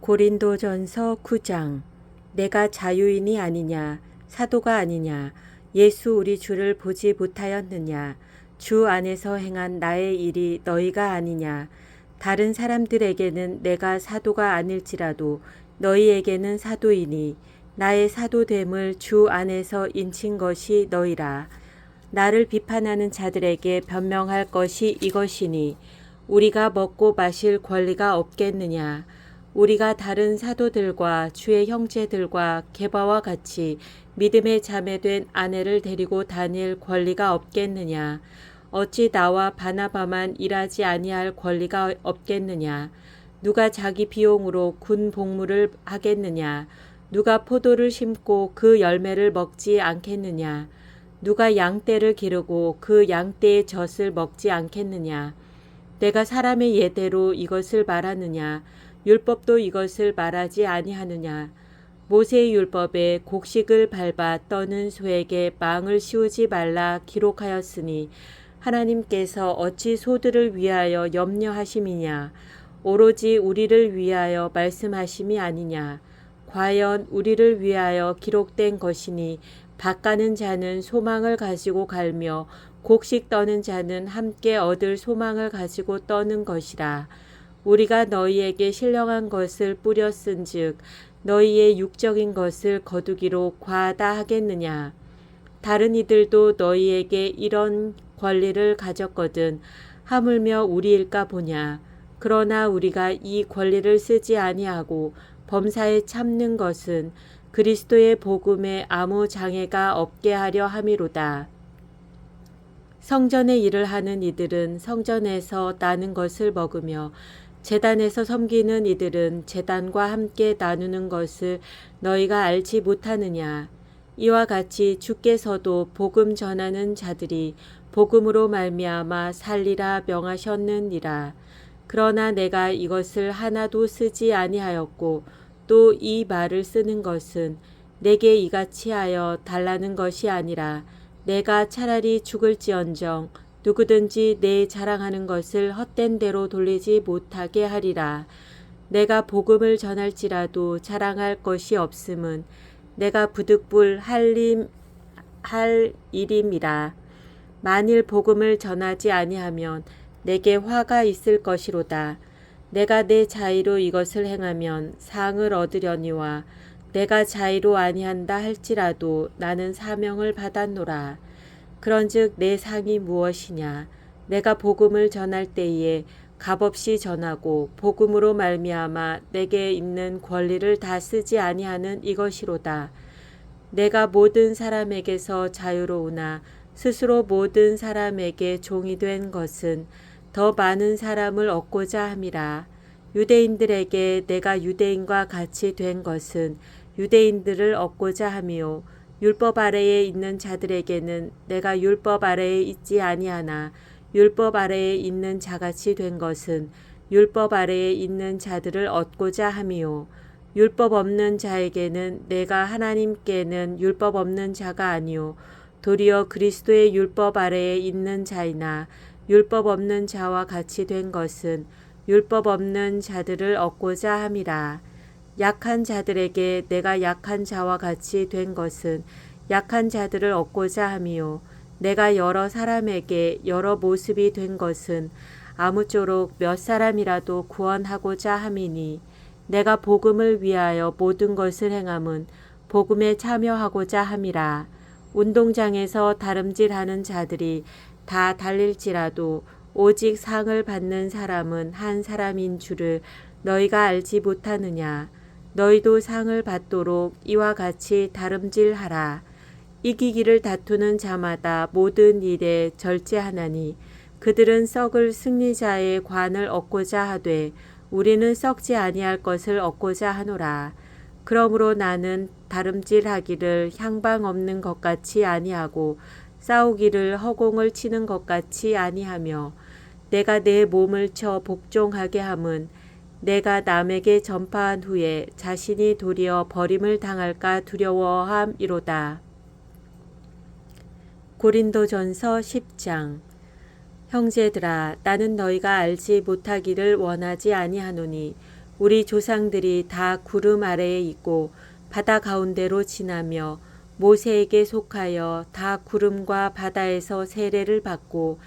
고린도전서 9장. 내가 자유인이 아니냐, 사도가 아니냐, 예수 우리 주를 보지 못하였느냐, 주 안에서 행한 나의 일이 너희가 아니냐. 다른 사람들에게는 내가 사도가 아닐지라도 너희에게는 사도이니 나의 사도됨을 주 안에서 인친 것이 너희라. 나를 비판하는 자들에게 변명할 것이 이것이니 우리가 먹고 마실 권리가 없겠느냐. 우리가 다른 사도들과 주의 형제들과 게바와 같이 믿음의 자매된 아내를 데리고 다닐 권리가 없겠느냐. 어찌 나와 바나바만 일하지 아니할 권리가 없겠느냐. 누가 자기 비용으로 군 복무를 하겠느냐. 누가 포도를 심고 그 열매를 먹지 않겠느냐. 누가 양떼를 기르고 그 양떼의 젖을 먹지 않겠느냐. 내가 사람의 예대로 이것을 말하느냐. 율법도 이것을 말하지 아니하느냐. 모세의 율법에 곡식을 밟아 떠는 소에게 망을 씌우지 말라 기록하였으니 하나님께서 어찌 소들을 위하여 염려하심이냐. 오로지 우리를 위하여 말씀하심이 아니냐. 과연 우리를 위하여 기록된 것이니 밭 가는 자는 소망을 가지고 갈며 곡식 떠는 자는 함께 얻을 소망을 가지고 떠는 것이라. 우리가 너희에게 신령한 것을 뿌렸은즉 너희의 육적인 것을 거두기로 과하다 하겠느냐. 다른 이들도 너희에게 이런 권리를 가졌거든 하물며 우리일까 보냐. 그러나 우리가 이 권리를 쓰지 아니하고 범사에 참는 것은 그리스도의 복음에 아무 장애가 없게 하려 함이로다. 성전의 일을 하는 이들은 성전에서 나는 것을 먹으며 제단에서 섬기는 이들은 제단과 함께 나누는 것을 너희가 알지 못하느냐. 이와 같이 주께서도 복음 전하는 자들이 복음으로 말미암아 살리라 명하셨느니라. 그러나 내가 이것을 하나도 쓰지 아니하였고 또 이 말을 쓰는 것은 내게 이같이 하여 달라는 것이 아니라 내가 차라리 죽을지언정 누구든지 내 자랑하는 것을 헛된 대로 돌리지 못하게 하리라. 내가 복음을 전할지라도 자랑할 것이 없음은 내가 부득불 할 일임이라. 만일 복음을 전하지 아니하면 내게 화가 있을 것이로다. 내가 내 자의로 이것을 행하면 상을 얻으려니와 내가 자의로 아니한다 할지라도 나는 사명을 받았노라. 그런즉 내 상이 무엇이냐. 내가 복음을 전할 때에 값없이 전하고 복음으로 말미암아 내게 있는 권리를 다 쓰지 아니하는 이것이로다. 내가 모든 사람에게서 자유로우나 스스로 모든 사람에게 종이 된 것은 더 많은 사람을 얻고자 함이라. 유대인들에게 내가 유대인과 같이 된 것은 유대인들을 얻고자 함이요. 율법 아래에 있는 자들에게는 내가 율법 아래에 있지 아니하나 율법 아래에 있는 자같이 된 것은 율법 아래에 있는 자들을 얻고자 함이요. 율법 없는 자에게는 내가 하나님께는 율법 없는 자가 아니요 도리어 그리스도의 율법 아래에 있는 자이나 율법 없는 자와 같이 된 것은 율법 없는 자들을 얻고자 함이라. 약한 자들에게 내가 약한 자와 같이 된 것은 약한 자들을 얻고자 함이요 내가 여러 사람에게 여러 모습이 된 것은 아무쪼록 몇 사람이라도 구원하고자 함이니 내가 복음을 위하여 모든 것을 행함은 복음에 참여하고자 함이라. 운동장에서 다름질하는 자들이 다 달릴지라도 오직 상을 받는 사람은 한 사람인 줄을 너희가 알지 못하느냐. 너희도 상을 받도록 이와 같이 다름질하라. 이기기를 다투는 자마다 모든 일에 절제하나니 그들은 썩을 승리자의 관을 얻고자 하되 우리는 썩지 아니할 것을 얻고자 하노라. 그러므로 나는 다름질하기를 향방 없는 것 같이 아니하고 싸우기를 허공을 치는 것 같이 아니하며 내가 내 몸을 쳐 복종하게 함은 내가 남에게 전파한 후에 자신이 도리어 버림을 당할까 두려워함이로다. 고린도전서 10장. 형제들아, 나는 너희가 알지 못하기를 원하지 아니하노니 우리 조상들이 다 구름 아래에 있고 바다 가운데로 지나며 모세에게 속하여 다 구름과 바다에서 세례를 받고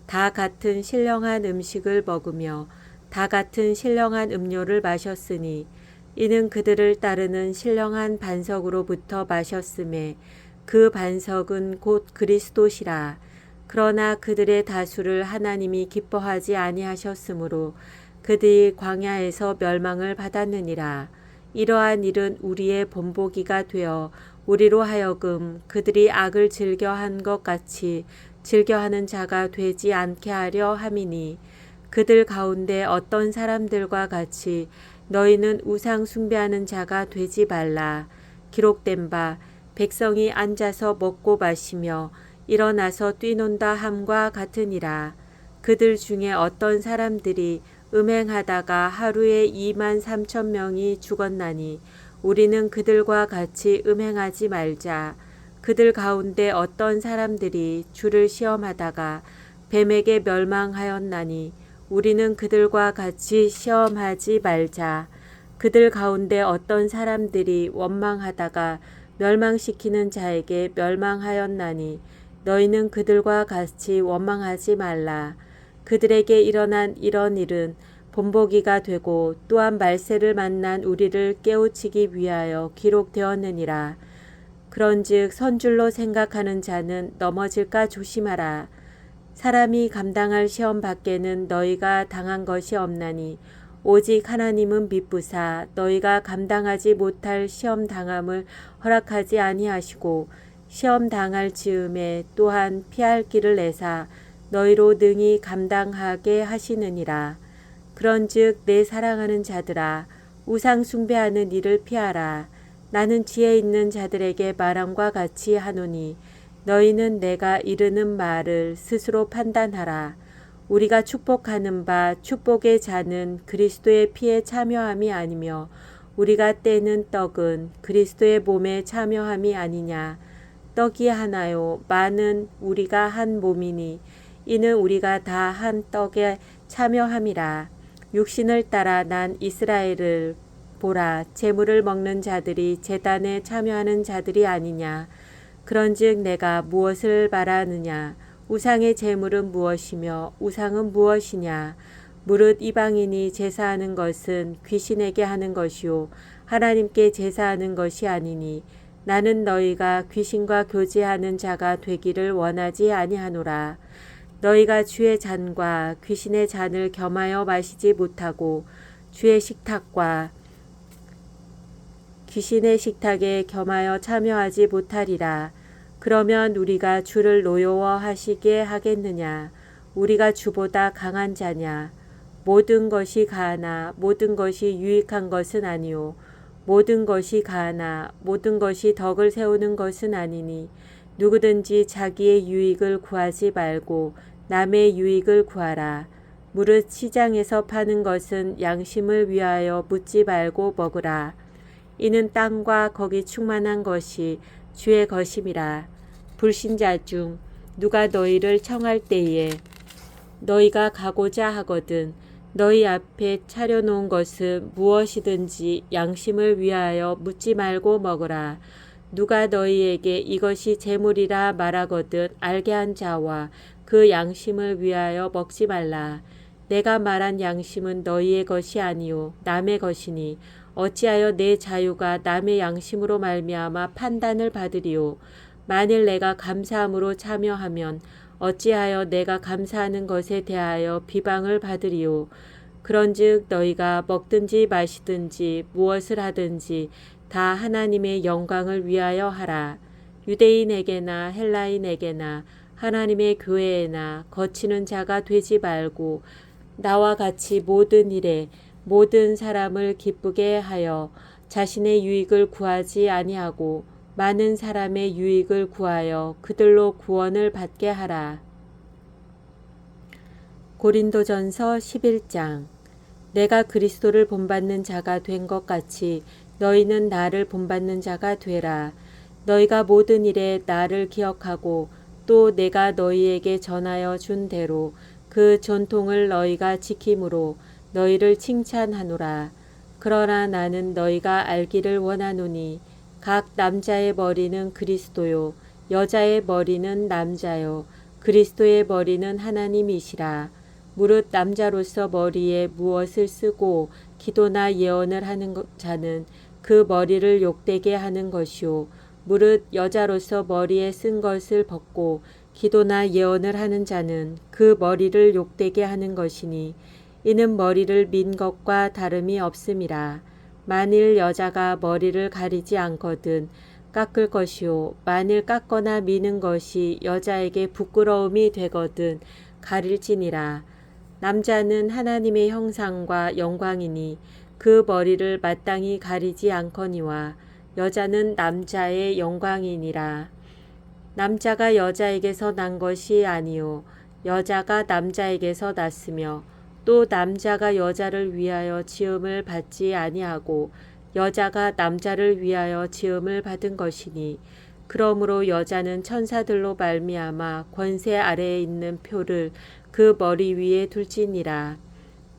다 같은 신령한 음식을 먹으며 다 같은 신령한 음료를 마셨으니 이는 그들을 따르는 신령한 반석으로부터 마셨음에 그 반석은 곧 그리스도시라. 그러나 그들의 다수를 하나님이 기뻐하지 아니하셨으므로 그들이 광야에서 멸망을 받았느니라. 이러한 일은 우리의 본보기가 되어 우리로 하여금 그들이 악을 즐겨한 것 같이 즐겨하는 자가 되지 않게 하려 함이니 그들 가운데 어떤 사람들과 같이 너희는 우상 숭배하는 자가 되지 말라. 기록된 바 백성이 앉아서 먹고 마시며 일어나서 뛰논다 함과 같으니라. 그들 중에 어떤 사람들이 음행하다가 하루에 23,000명이 죽었나니 우리는 그들과 같이 음행하지 말자. 그들 가운데 어떤 사람들이 주를 시험하다가 뱀에게 멸망하였나니 우리는 그들과 같이 시험하지 말자. 그들 가운데 어떤 사람들이 원망하다가 멸망시키는 자에게 멸망하였나니 너희는 그들과 같이 원망하지 말라. 그들에게 일어난 이런 일은 본보기가 되고 또한 말세를 만난 우리를 깨우치기 위하여 기록되었느니라. 그런즉 선줄로 생각하는 자는 넘어질까 조심하라. 사람이 감당할 시험 밖에는 너희가 당한 것이 없나니 오직 하나님은 미쁘사 너희가 감당하지 못할 시험 당함을 허락하지 아니하시고 시험 당할 즈음에 또한 피할 길을 내사 너희로 능히 감당하게 하시느니라. 그런즉 내 사랑하는 자들아 우상 숭배하는 일을 피하라. 나는 지혜 있는 자들에게 말함과 같이 하노니 너희는 내가 이르는 말을 스스로 판단하라. 우리가 축복하는 바 축복의 자는 그리스도의 피에 참여함이 아니며 우리가 떼는 떡은 그리스도의 몸에 참여함이 아니냐. 떡이 하나요 많은 우리가 한 몸이니 이는 우리가 다 한 떡에 참여함이라. 육신을 따라 난 이스라엘을 보라. 제물을 먹는 자들이 제단에 참여하는 자들이 아니냐. 그런즉 내가 무엇을 말하느냐. 우상의 제물은 무엇이며 우상은 무엇이냐. 무릇 이방인이 제사하는 것은 귀신에게 하는 것이요 하나님께 제사하는 것이 아니니 나는 너희가 귀신과 교제하는 자가 되기를 원하지 아니하노라. 너희가 주의 잔과 귀신의 잔을 겸하여 마시지 못하고 주의 식탁과 귀신의 식탁에 겸하여 참여하지 못하리라. 그러면 우리가 주를 노여워하시게 하겠느냐. 우리가 주보다 강한 자냐. 모든 것이 가하나 모든 것이 유익한 것은 아니요 모든 것이 가하나 모든 것이 덕을 세우는 것은 아니니 누구든지 자기의 유익을 구하지 말고 남의 유익을 구하라. 무릇 시장에서 파는 것은 양심을 위하여 묻지 말고 먹으라. 이는 땅과 거기 충만한 것이 주의 것임이라. 불신자 중 누가 너희를 청할 때에 너희가 가고자 하거든 너희 앞에 차려놓은 것은 무엇이든지 양심을 위하여 묻지 말고 먹으라. 누가 너희에게 이것이 재물이라 말하거든 알게 한 자와 그 양심을 위하여 먹지 말라. 내가 말한 양심은 너희의 것이 아니요 남의 것이니 어찌하여 내 자유가 남의 양심으로 말미암아 판단을 받으리요. 만일 내가 감사함으로 참여하면 어찌하여 내가 감사하는 것에 대하여 비방을 받으리요. 그런즉 너희가 먹든지 마시든지 무엇을 하든지 다 하나님의 영광을 위하여 하라. 유대인에게나 헬라인에게나 하나님의 교회에나 거치는 자가 되지 말고 나와 같이 모든 일에 모든 사람을 기쁘게 하여 자신의 유익을 구하지 아니하고 많은 사람의 유익을 구하여 그들로 구원을 받게 하라. 고린도전서 11장. 내가 그리스도를 본받는 자가 된 것 같이 너희는 나를 본받는 자가 되라. 너희가 모든 일에 나를 기억하고 또 내가 너희에게 전하여 준 대로 그 전통을 너희가 지킴으로 너희를 칭찬하노라. 그러나 나는 너희가 알기를 원하노니 각 남자의 머리는 그리스도요 여자의 머리는 남자요 그리스도의 머리는 하나님이시라. 무릇 남자로서 머리에 무엇을 쓰고 기도나 예언을 하는 자는 그 머리를 욕되게 하는 것이요 무릇 여자로서 머리에 쓴 것을 벗고 기도나 예언을 하는 자는 그 머리를 욕되게 하는 것이니 이는 머리를 민 것과 다름이 없음이라. 만일 여자가 머리를 가리지 않거든 깎을 것이요 만일 깎거나 미는 것이 여자에게 부끄러움이 되거든 가릴지니라. 남자는 하나님의 형상과 영광이니 그 머리를 마땅히 가리지 않거니와 여자는 남자의 영광이니라. 남자가 여자에게서 난 것이 아니요 여자가 남자에게서 났으며 또 남자가 여자를 위하여 지음을 받지 아니하고 여자가 남자를 위하여 지음을 받은 것이니 그러므로 여자는 천사들로 말미암아 권세 아래에 있는 표를 그 머리 위에 둘지니라.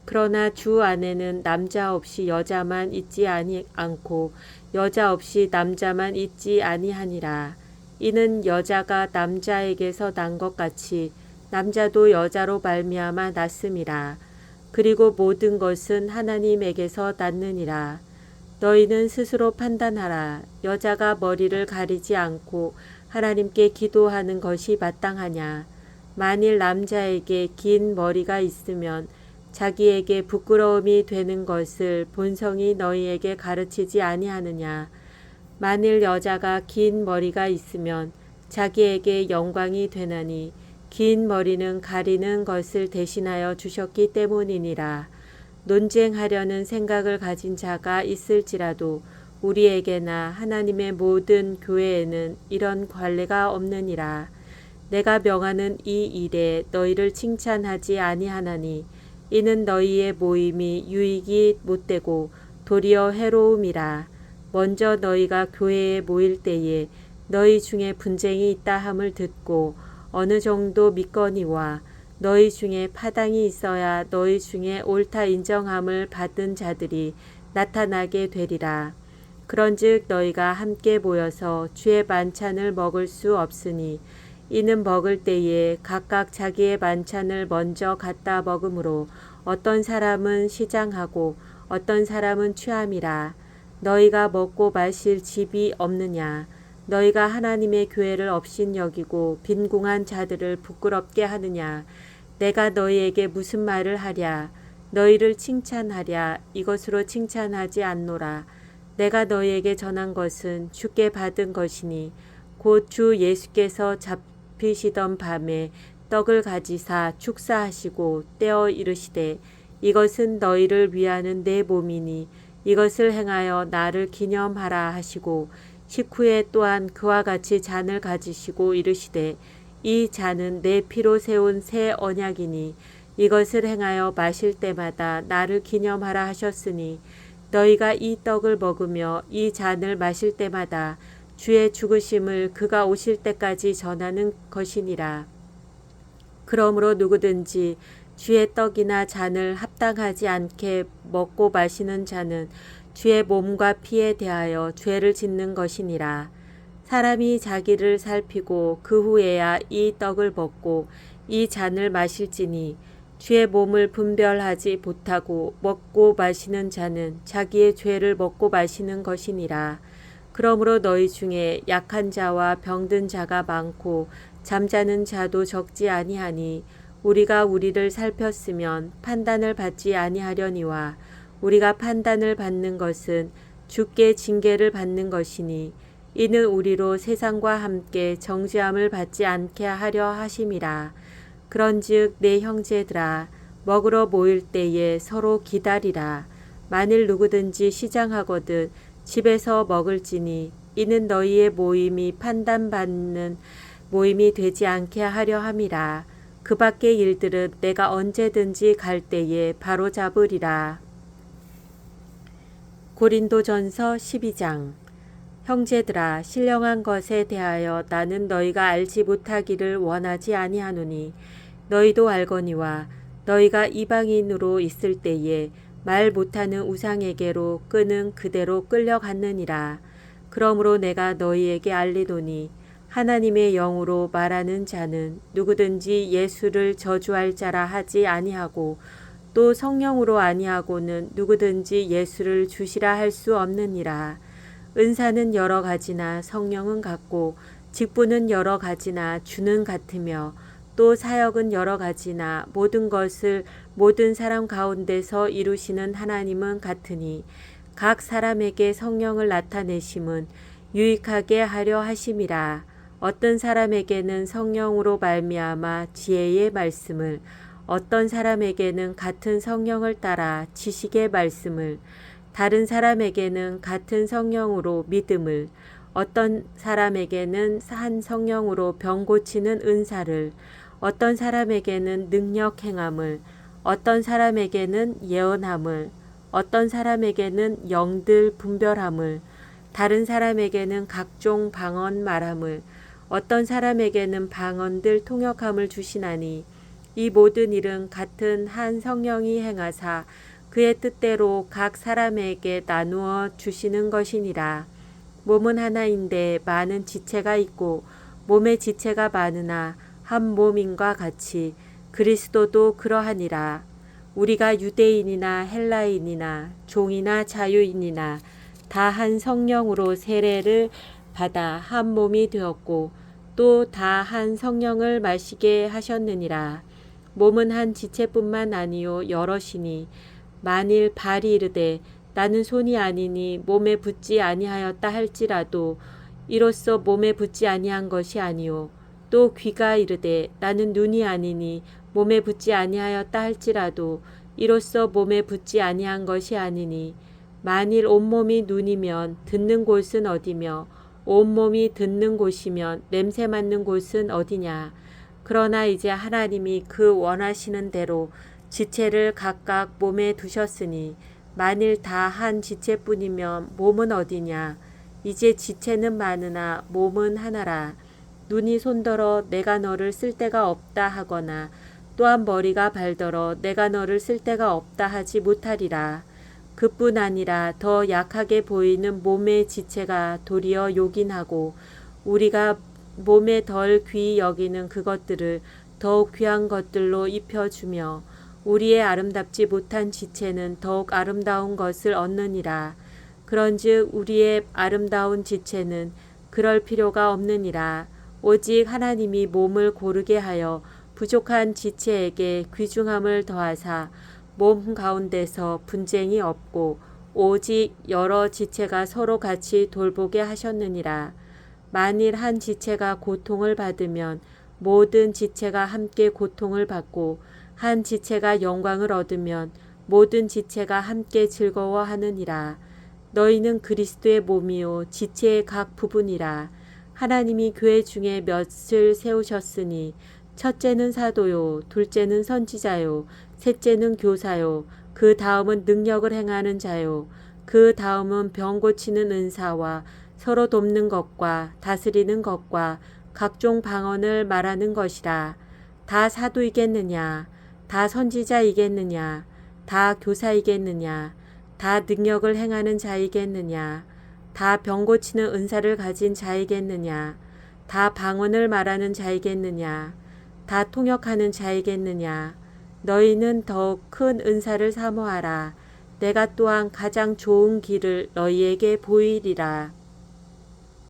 그러나 주 안에는 남자 없이 여자만 있지 않고 여자 없이 남자만 있지 아니하니라. 이는 여자가 남자에게서 난 것 같이 남자도 여자로 말미암아 났음이라. 그리고 모든 것은 하나님에게서 났느니라. 너희는 스스로 판단하라. 여자가 머리를 가리지 않고 하나님께 기도하는 것이 마땅하냐. 만일 남자에게 긴 머리가 있으면 자기에게 부끄러움이 되는 것을 본성이 너희에게 가르치지 아니하느냐. 만일 여자가 긴 머리가 있으면 자기에게 영광이 되나니 긴 머리는 가리는 것을 대신하여 주셨기 때문이니라. 논쟁하려는 생각을 가진 자가 있을지라도 우리에게나 하나님의 모든 교회에는 이런 관례가 없느니라. 내가 명하는 이 일에 너희를 칭찬하지 아니하나니 이는 너희의 모임이 유익이 못되고 도리어 해로움이라. 먼저 너희가 교회에 모일 때에 너희 중에 분쟁이 있다 함을 듣고 어느 정도 믿거니와 너희 중에 파당이 있어야 너희 중에 옳다 인정함을 받은 자들이 나타나게 되리라. 그런즉 너희가 함께 모여서 주의 만찬을 먹을 수 없으니 이는 먹을 때에 각각 자기의 만찬을 먼저 갖다 먹으므로 어떤 사람은 시장하고 어떤 사람은 취함이라. 너희가 먹고 마실 집이 없느냐. 너희가 하나님의 교회를 업신여기고 빈궁한 자들을 부끄럽게 하느냐. 내가 너희에게 무슨 말을 하랴. 너희를 칭찬하랴. 이것으로 칭찬하지 않노라. 내가 너희에게 전한 것은 주께 받은 것이니 곧 주 예수께서 잡히시던 밤에 떡을 가지사 축사하시고 떼어 이르시되 이것은 너희를 위하는 내 몸이니 이것을 행하여 나를 기념하라 하시고 식후에 또한 그와 같이 잔을 가지시고 이르시되 이 잔은 내 피로 세운 새 언약이니 이것을 행하여 마실 때마다 나를 기념하라 하셨으니 너희가 이 떡을 먹으며 이 잔을 마실 때마다 주의 죽으심을 그가 오실 때까지 전하는 것이니라. 그러므로 누구든지 주의 떡이나 잔을 합당하지 않게 먹고 마시는 자는 주의 몸과 피에 대하여 죄를 짓는 것이니라. 사람이 자기를 살피고 그 후에야 이 떡을 먹고 이 잔을 마실지니 주의 몸을 분별하지 못하고 먹고 마시는 자는 자기의 죄를 먹고 마시는 것이니라. 그러므로 너희 중에 약한 자와 병든 자가 많고 잠자는 자도 적지 아니하니 우리가 우리를 살폈으면 판단을 받지 아니하려니와 우리가 판단을 받는 것은 주께 징계를 받는 것이니 이는 우리로 세상과 함께 정죄함을 받지 않게 하려 하심이라. 그런즉 내 형제들아 먹으러 모일 때에 서로 기다리라. 만일 누구든지 시장하거든 집에서 먹을지니 이는 너희의 모임이 판단받는 모임이 되지 않게 하려 함이라. 그 밖의 일들은 내가 언제든지 갈 때에 바로잡으리라. 고린도전서 12장. 형제들아 신령한 것에 대하여 나는 너희가 알지 못하기를 원하지 아니하노니 너희도 알거니와 너희가 이방인으로 있을 때에 말 못하는 우상에게로 끄는 그대로 끌려갔느니라. 그러므로 내가 너희에게 알리노니 하나님의 영으로 말하는 자는 누구든지 예수를 저주할 자라 하지 아니하고 또 성령으로 아니하고는 누구든지 예수를 주시라 할 수 없느니라. 은사는 여러 가지나 성령은 같고 직분은 여러 가지나 주는 같으며 또 사역은 여러 가지나 모든 것을 모든 사람 가운데서 이루시는 하나님은 같으니 각 사람에게 성령을 나타내심은 유익하게 하려 하심이라. 어떤 사람에게는 성령으로 말미암아 지혜의 말씀을, 어떤 사람에게는 같은 성령을 따라 지식의 말씀을, 다른 사람에게는 같은 성령으로 믿음을, 어떤 사람에게는 한 성령으로 병 고치는 은사를, 어떤 사람에게는 능력 행함을, 어떤 사람에게는 예언함을, 어떤 사람에게는 영들 분별함을, 다른 사람에게는 각종 방언 말함을, 어떤 사람에게는 방언들 통역함을 주시나니 이 모든 일은 같은 한 성령이 행하사 그의 뜻대로 각 사람에게 나누어 주시는 것이니라. 몸은 하나인데 많은 지체가 있고 몸의 지체가 많으나 한 몸인과 같이 그리스도도 그러하니라. 우리가 유대인이나 헬라인이나 종이나 자유인이나 다 한 성령으로 세례를 받아 한 몸이 되었고 또 다 한 성령을 마시게 하셨느니라. 몸은 한 지체뿐만 아니요 여럿이니 만일 발이 이르되 나는 손이 아니니 몸에 붙지 아니하였다 할지라도 이로써 몸에 붙지 아니한 것이 아니요 또 귀가 이르되 나는 눈이 아니니 몸에 붙지 아니하였다 할지라도 이로써 몸에 붙지 아니한 것이 아니니 만일 온몸이 눈이면 듣는 곳은 어디며 온몸이 듣는 곳이면 냄새 맡는 곳은 어디냐. 그러나 이제 하나님이 그 원하시는 대로 지체를 각각 몸에 두셨으니 만일 다 한 지체뿐이면 몸은 어디냐. 이제 지체는 많으나 몸은 하나라. 눈이 손더러 내가 너를 쓸 데가 없다 하거나 또한 머리가 발더러 내가 너를 쓸 데가 없다 하지 못하리라. 그뿐 아니라 더 약하게 보이는 몸의 지체가 도리어 요긴하고 우리가 몸에 덜 귀히 여기는 그것들을 더욱 귀한 것들로 입혀주며 우리의 아름답지 못한 지체는 더욱 아름다운 것을 얻느니라. 그런즉 우리의 아름다운 지체는 그럴 필요가 없느니라. 오직 하나님이 몸을 고르게 하여 부족한 지체에게 귀중함을 더하사 몸 가운데서 분쟁이 없고 오직 여러 지체가 서로 같이 돌보게 하셨느니라. 만일 한 지체가 고통을 받으면 모든 지체가 함께 고통을 받고 한 지체가 영광을 얻으면 모든 지체가 함께 즐거워하느니라. 너희는 그리스도의 몸이요 지체의 각 부분이라. 하나님이 교회 중에 몇을 세우셨으니 첫째는 사도요 둘째는 선지자요 셋째는 교사요 그 다음은 능력을 행하는 자요 그 다음은 병 고치는 은사와 서로 돕는 것과 다스리는 것과 각종 방언을 말하는 것이라. 다 사도이겠느냐? 다 선지자이겠느냐? 다 교사이겠느냐? 다 능력을 행하는 자이겠느냐? 다 병 고치는 은사를 가진 자이겠느냐? 다 방언을 말하는 자이겠느냐? 다 통역하는 자이겠느냐? 너희는 더욱 큰 은사를 사모하라. 내가 또한 가장 좋은 길을 너희에게 보이리라.